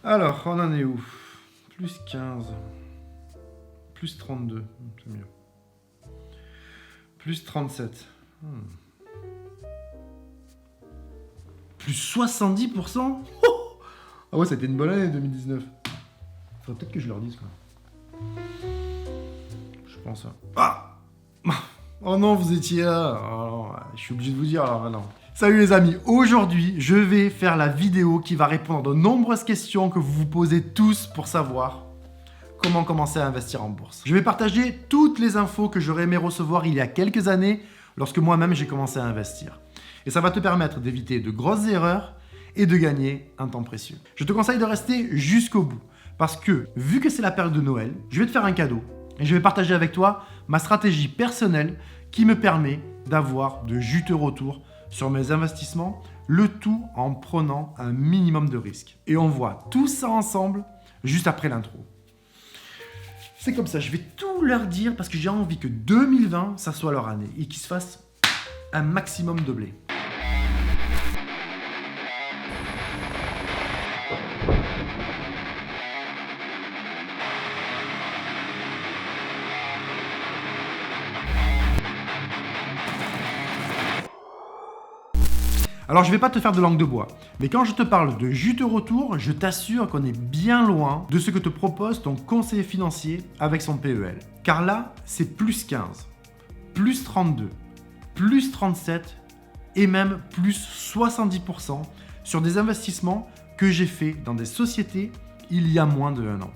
Alors, on en est où? Plus 15. Plus 32. C'est mieux. Plus 37. Plus 70%. Oh, ah ouais, c'était une bonne année 2019. Faudrait peut-être que je leur dise quoi. Je pense. Ah. Oh non, vous étiez là. Oh, je suis obligé de vous dire alors maintenant. Salut les amis, aujourd'hui je vais faire la vidéo qui va répondre à de nombreuses questions que vous vous posez tous pour savoir comment commencer à investir en bourse. Je vais partager toutes les infos que j'aurais aimé recevoir il y a quelques années lorsque moi-même j'ai commencé à investir. Et ça va te permettre d'éviter de grosses erreurs et de gagner un temps précieux. Je te conseille de rester jusqu'au bout parce que vu que c'est la période de Noël, je vais te faire un cadeau et je vais partager avec toi ma stratégie personnelle qui me permet d'avoir de juteux retours sur mes investissements, le tout en prenant un minimum de risques. Et on voit tout ça ensemble juste après l'intro. C'est comme ça, je vais tout leur dire parce que j'ai envie que 2020, ça soit leur année et qu'ils se fassent un maximum de blé. Alors je vais pas te faire de langue de bois, mais quand je te parle de juteux retour, je t'assure qu'on est bien loin de ce que te propose ton conseiller financier avec son PEL. Car là, c'est plus 15, plus 32, plus 37 et même plus 70% sur des investissements que j'ai fait dans des sociétés il y a moins de 1 an.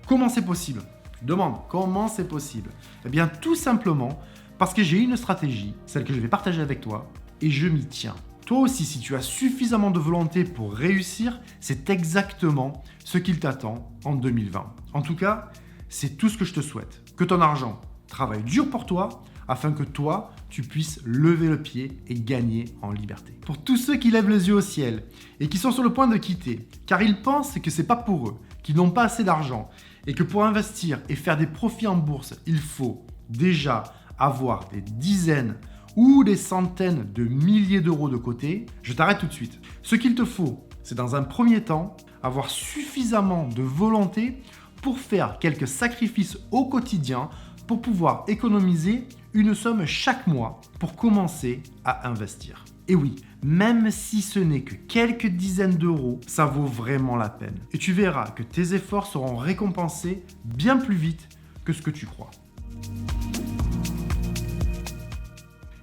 Comment c'est possible? Je demande, comment c'est possible? Eh bien tout simplement parce que j'ai une stratégie, celle que je vais partager avec toi, et je m'y tiens. Toi aussi, si tu as suffisamment de volonté pour réussir, c'est exactement ce qu'il t'attend en 2020. En tout cas, c'est tout ce que je te souhaite. Que ton argent travaille dur pour toi, afin que toi, tu puisses lever le pied et gagner en liberté. Pour tous ceux qui lèvent les yeux au ciel et qui sont sur le point de quitter, car ils pensent que c'est pas pour eux, qu'ils n'ont pas assez d'argent, et que pour investir et faire des profits en bourse, il faut déjà avoir des dizaines ou des centaines de milliers d'euros de côté, je t'arrête tout de suite. Ce qu'il te faut, c'est dans un premier temps, avoir suffisamment de volonté pour faire quelques sacrifices au quotidien pour pouvoir économiser une somme chaque mois pour commencer à investir. Et oui, même si ce n'est que quelques dizaines d'euros, ça vaut vraiment la peine. Et tu verras que tes efforts seront récompensés bien plus vite que ce que tu crois.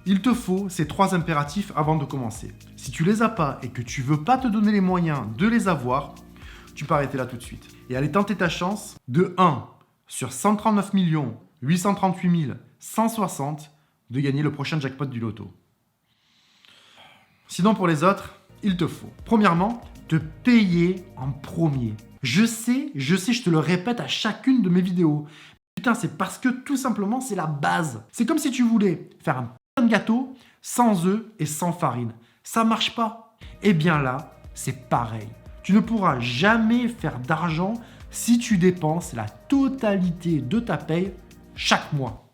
Il te faut ces 3 impératifs avant de commencer. Si tu les as pas et que tu veux pas te donner les moyens de les avoir, tu peux arrêter là tout de suite. Et aller tenter ta chance de 1 sur 139 838 160 de gagner le prochain jackpot du loto. Sinon pour les autres, il te faut, premièrement, te payer en premier. Je sais, je te le répète à chacune de mes vidéos. Putain, c'est parce que tout simplement, c'est la base. C'est comme si tu voulais faire un gâteau sans œufs et sans farine. Ça marche pas. Et bien là, c'est pareil. Tu ne pourras jamais faire d'argent si tu dépenses la totalité de ta paye chaque mois.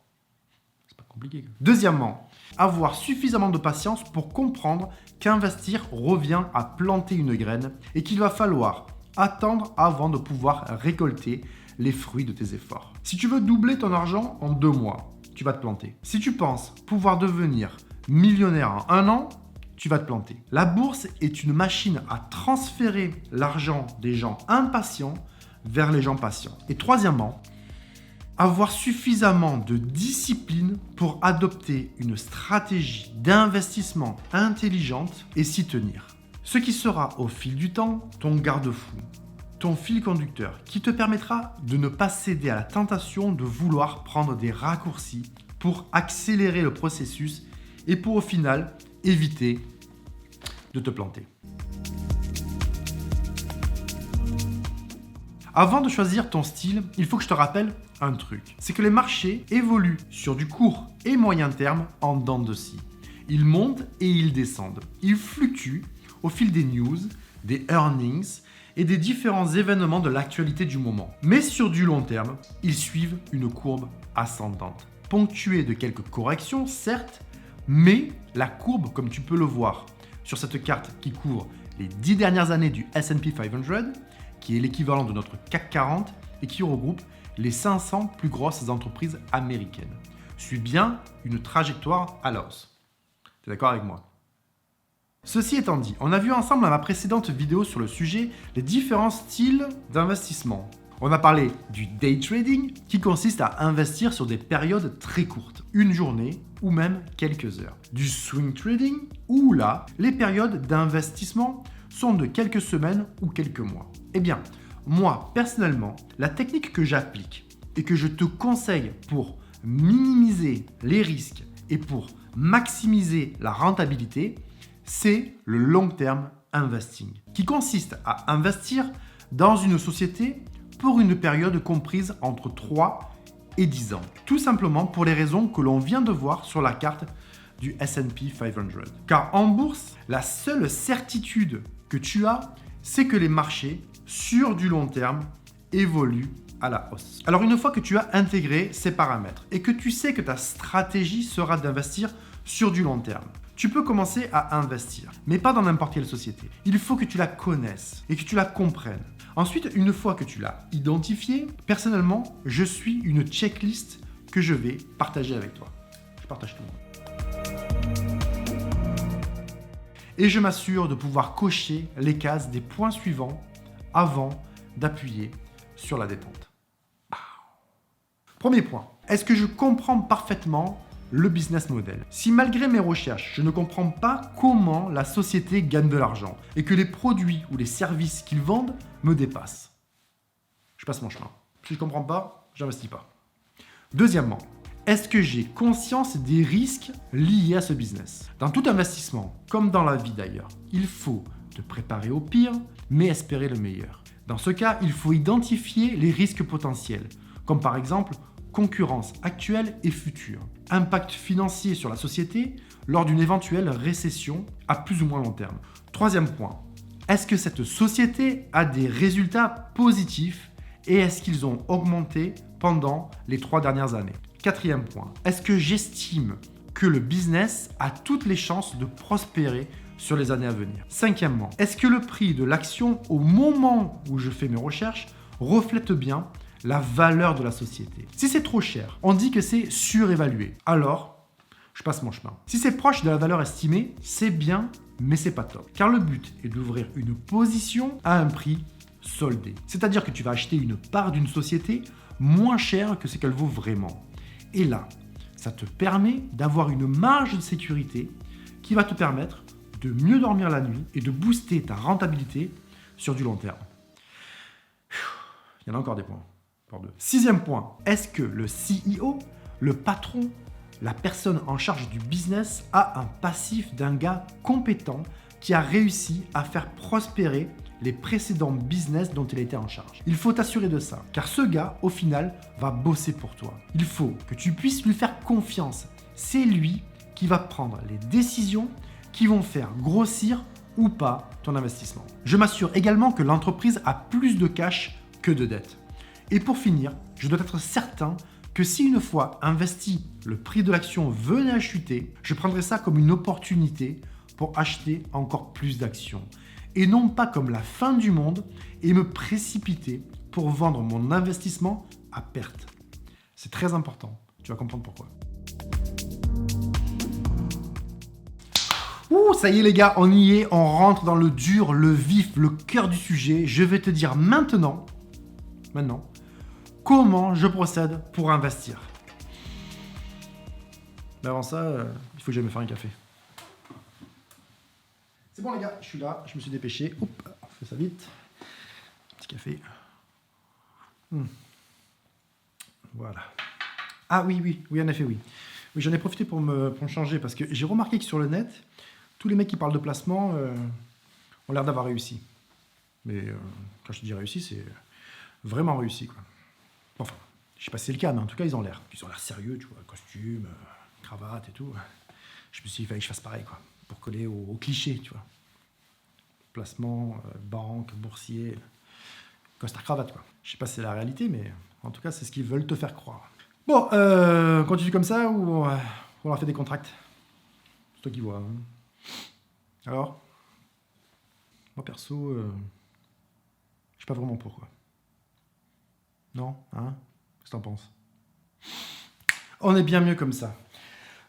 C'est pas compliqué. Deuxièmement, avoir suffisamment de patience pour comprendre qu'investir revient à planter une graine et qu'il va falloir attendre avant de pouvoir récolter les fruits de tes efforts. Si tu veux doubler ton argent en 2 mois, tu vas te planter. Si tu penses pouvoir devenir millionnaire en 1 an, tu vas te planter. La bourse est une machine à transférer l'argent des gens impatients vers les gens patients. Et troisièmement, avoir suffisamment de discipline pour adopter une stratégie d'investissement intelligente et s'y tenir. Ce qui sera au fil du temps ton garde-fou, ton fil conducteur, qui te permettra de ne pas céder à la tentation de vouloir prendre des raccourcis pour accélérer le processus et pour au final éviter de te planter. Avant de choisir ton style, il faut que je te rappelle un truc. C'est que les marchés évoluent sur du court et moyen terme en dents de scie. Ils montent et ils descendent. Ils fluctuent au fil des news, des earnings et des différents événements de l'actualité du moment. Mais sur du long terme, ils suivent une courbe ascendante, ponctuée de quelques corrections, certes, mais la courbe, comme tu peux le voir sur cette carte qui couvre les 10 dernières années du S&P 500, qui est l'équivalent de notre CAC 40 et qui regroupe les 500 plus grosses entreprises américaines. Suit bien une trajectoire à la hausse. Tu es d'accord avec moi? Ceci étant dit, on a vu ensemble dans ma précédente vidéo sur le sujet les différents styles d'investissement. On a parlé du day trading qui consiste à investir sur des périodes très courtes, une journée ou même quelques heures. Du swing trading où là, les périodes d'investissement sont de quelques semaines ou quelques mois. Eh bien, moi personnellement, la technique que j'applique et que je te conseille pour minimiser les risques et pour maximiser la rentabilité, c'est le long term investing, qui consiste à investir dans une société pour une période comprise entre 3 et 10 ans. Tout simplement pour les raisons que l'on vient de voir sur la carte du S&P 500. Car en bourse, la seule certitude que tu as, c'est que les marchés, sur du long terme, évoluent à la hausse. Alors une fois que tu as intégré ces paramètres et que tu sais que ta stratégie sera d'investir sur du long terme, tu peux commencer à investir, mais pas dans n'importe quelle société. Il faut que tu la connaisses et que tu la comprennes. Ensuite, une fois que tu l'as identifiée, personnellement, je suis une checklist que je vais partager avec toi. Je partage tout. Et je m'assure de pouvoir cocher les cases des points suivants avant d'appuyer sur la détente. Premier point, est-ce que je comprends parfaitement le business model? Si malgré mes recherches, je ne comprends pas comment la société gagne de l'argent et que les produits ou les services qu'ils vendent me dépassent, je passe mon chemin. Si je ne comprends pas, j'investis pas. Deuxièmement, est-ce que j'ai conscience des risques liés à ce business? Dans tout investissement, comme dans la vie d'ailleurs, il faut te préparer au pire, mais espérer le meilleur. Dans ce cas, il faut identifier les risques potentiels, comme par exemple concurrence actuelle et future, impact financier sur la société lors d'une éventuelle récession à plus ou moins long terme. Troisième point, est-ce que cette société a des résultats positifs et est-ce qu'ils ont augmenté pendant les 3 dernières années? Quatrième point, est-ce que j'estime que le business a toutes les chances de prospérer sur les années à venir? Cinquièmement, est-ce que le prix de l'action au moment où je fais mes recherches reflète bien la valeur de la société? Si c'est trop cher, on dit que c'est surévalué. Alors, je passe mon chemin. Si c'est proche de la valeur estimée, c'est bien, mais c'est pas top. Car le but est d'ouvrir une position à un prix soldé. C'est-à-dire que tu vas acheter une part d'une société moins chère que ce qu'elle vaut vraiment. Et là, ça te permet d'avoir une marge de sécurité qui va te permettre de mieux dormir la nuit et de booster ta rentabilité sur du long terme. Il y en a encore des points. Sixième point, est-ce que le CEO, le patron, la personne en charge du business a un passif d'un gars compétent qui a réussi à faire prospérer les précédents business dont il était en charge? Il faut t'assurer de ça, car ce gars, au final, va bosser pour toi. Il faut que tu puisses lui faire confiance. C'est lui qui va prendre les décisions qui vont faire grossir ou pas ton investissement. Je m'assure également que l'entreprise a plus de cash que de dettes. Et pour finir, je dois être certain que si une fois investi, le prix de l'action venait à chuter, je prendrais ça comme une opportunité pour acheter encore plus d'actions. Et non pas comme la fin du monde et me précipiter pour vendre mon investissement à perte. C'est très important. Tu vas comprendre pourquoi. Ouh, ça y est les gars, on y est, on rentre dans le dur, le vif, le cœur du sujet. Je vais te dire maintenant, comment je procède pour investir. Mais avant ça, il faut que j'aille me faire un café. C'est bon les gars, je suis là, je me suis dépêché. Hop, on fait ça vite. Petit café. Voilà. Ah oui, en effet, oui. Oui, j'en ai profité pour me changer parce que j'ai remarqué que sur le net, tous les mecs qui parlent de placement ont l'air d'avoir réussi. Mais quand je te dis réussi, c'est vraiment réussi, quoi. Enfin, je sais pas si c'est le cas, mais en tout cas, ils ont l'air sérieux, tu vois, costume, cravate et tout. Je me suis dit, il fallait que je fasse pareil, quoi, pour coller au cliché, tu vois. Placement, banque, boursier, costard cravate, quoi. Je sais pas si c'est la réalité, mais en tout cas, c'est ce qu'ils veulent te faire croire. Bon, on continue comme ça ou on leur fait des contracts? C'est toi qui vois. Hein. Alors, moi perso, je sais pas vraiment pourquoi. Non, hein? Qu'est-ce que t'en penses? On est bien mieux comme ça.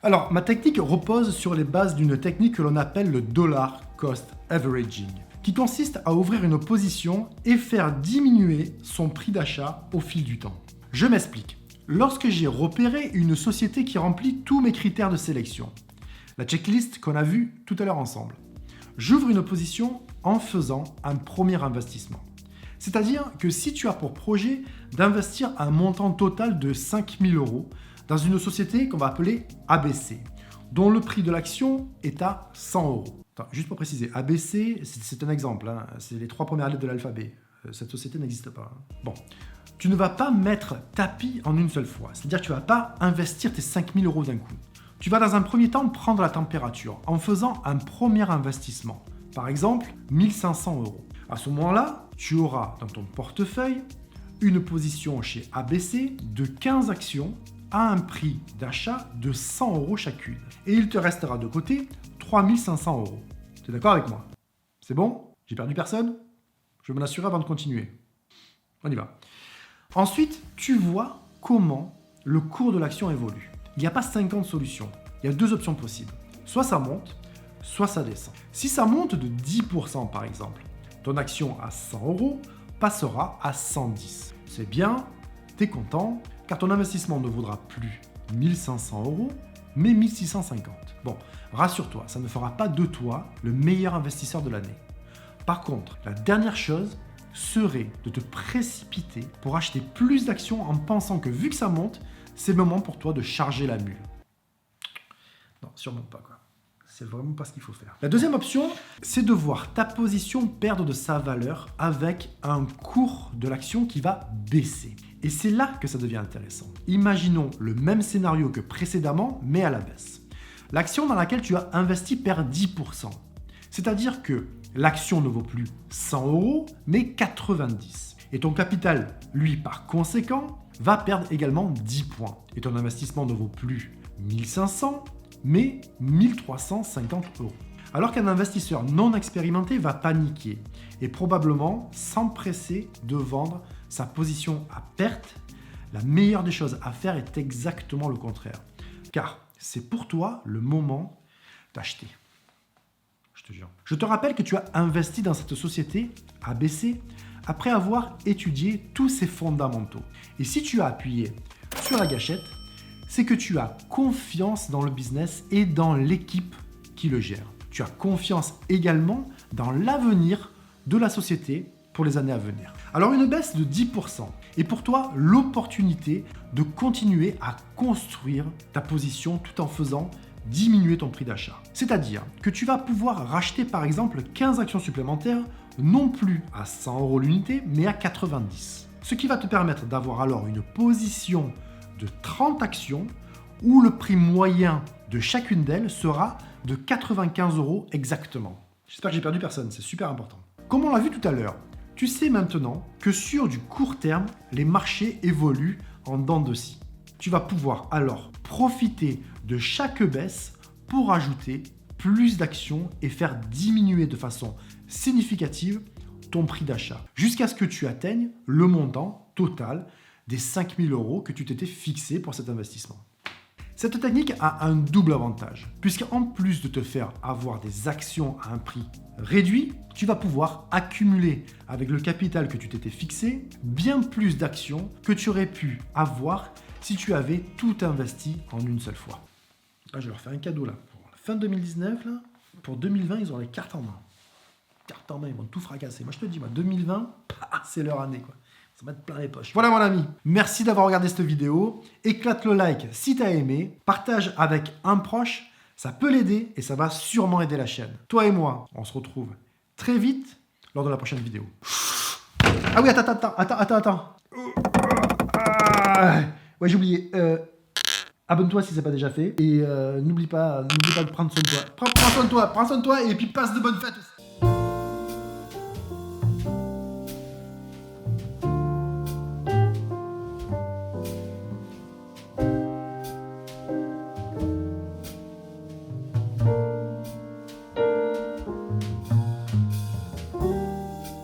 Alors, ma technique repose sur les bases d'une technique que l'on appelle le dollar cost averaging, qui consiste à ouvrir une position et faire diminuer son prix d'achat au fil du temps. Je m'explique. Lorsque j'ai repéré une société qui remplit tous mes critères de sélection, la checklist qu'on a vue tout à l'heure ensemble, j'ouvre une position en faisant un premier investissement. C'est-à-dire que si tu as pour projet d'investir un montant total de 5 000 € dans une société qu'on va appeler ABC, dont le prix de l'action est à 100 €. Attends, juste pour préciser, ABC, c'est un exemple, hein, c'est les 3 premières lettres de l'alphabet. Cette société n'existe pas. Hein. Bon, tu ne vas pas mettre tapis en une seule fois, c'est-à-dire que tu ne vas pas investir tes 5 000 € d'un coup. Tu vas dans un premier temps prendre la température en faisant un premier investissement, par exemple 1 500 €. À ce moment-là, tu auras dans ton portefeuille une position chez ABC de 15 actions à un prix d'achat de 100 € chacune. Et il te restera de côté 3 500 €. Tu es d'accord avec moi? C'est bon? J'ai perdu personne? Je vais m'en assurer avant de continuer. On y va. Ensuite, tu vois comment le cours de l'action évolue. Il n'y a pas 50 solutions. Il y a 2 options possibles. Soit ça monte, soit ça descend. Si ça monte de 10% par exemple, ton action à 100 € passera à 110. C'est bien, tu es content, car ton investissement ne vaudra plus 1 500 €, mais 1 650. Bon, rassure-toi, ça ne fera pas de toi le meilleur investisseur de l'année. Par contre, la dernière chose serait de te précipiter pour acheter plus d'actions en pensant que vu que ça monte, c'est le moment pour toi de charger la mule. Non, sûrement pas quoi. C'est vraiment pas ce qu'il faut faire. La deuxième option, c'est de voir ta position perdre de sa valeur avec un cours de l'action qui va baisser. Et c'est là que ça devient intéressant. Imaginons le même scénario que précédemment, mais à la baisse. L'action dans laquelle tu as investi perd 10%. C'est-à-dire que l'action ne vaut plus 100 €, mais 90. Et ton capital, lui, par conséquent, va perdre également 10 points. Et ton investissement ne vaut plus 1500, mais 1350 €. Alors qu'un investisseur non expérimenté va paniquer et probablement s'empresser de vendre sa position à perte, la meilleure des choses à faire est exactement le contraire. Car c'est pour toi le moment d'acheter. Je te jure. Je te rappelle que tu as investi dans cette société ABC après avoir étudié tous ses fondamentaux. Et si tu as appuyé sur la gâchette, c'est que tu as confiance dans le business et dans l'équipe qui le gère. Tu as confiance également dans l'avenir de la société pour les années à venir. Alors une baisse de 10% est pour toi l'opportunité de continuer à construire ta position tout en faisant diminuer ton prix d'achat. C'est-à-dire que tu vas pouvoir racheter par exemple 15 actions supplémentaires, non plus à 100 € l'unité, mais à 90. Ce qui va te permettre d'avoir alors une position de 30 actions où le prix moyen de chacune d'elles sera de 95 € exactement. J'espère que j'ai perdu personne, c'est super important. Comme on l'a vu tout à l'heure, tu sais maintenant que sur du court terme, les marchés évoluent en dents de scie. Tu vas pouvoir alors profiter de chaque baisse pour ajouter plus d'actions et faire diminuer de façon significative ton prix d'achat jusqu'à ce que tu atteignes le montant total des 5 000 € que tu t'étais fixé pour cet investissement. Cette technique a un double avantage, puisqu'en plus de te faire avoir des actions à un prix réduit, tu vas pouvoir accumuler avec le capital que tu t'étais fixé bien plus d'actions que tu aurais pu avoir si tu avais tout investi en une seule fois. Là, je vais leur faire un cadeau là. Pour la fin 2019, là, pour 2020, ils ont les cartes en main. Cartes en main, ils vont tout fracasser. Moi, je te dis, 2020, c'est leur année, quoi. Ça va être plein les poches. Voilà mon ami, merci d'avoir regardé cette vidéo. Éclate le like si tu as aimé. Partage avec un proche, ça peut l'aider et ça va sûrement aider la chaîne. Toi et moi, on se retrouve très vite lors de la prochaine vidéo. Ah oui, attends. Ouais, j'ai oublié. Abonne-toi si ce n'est pas déjà fait. Et n'oublie pas de prendre soin de toi. Prends soin de toi et puis passe de bonnes fêtes aussi.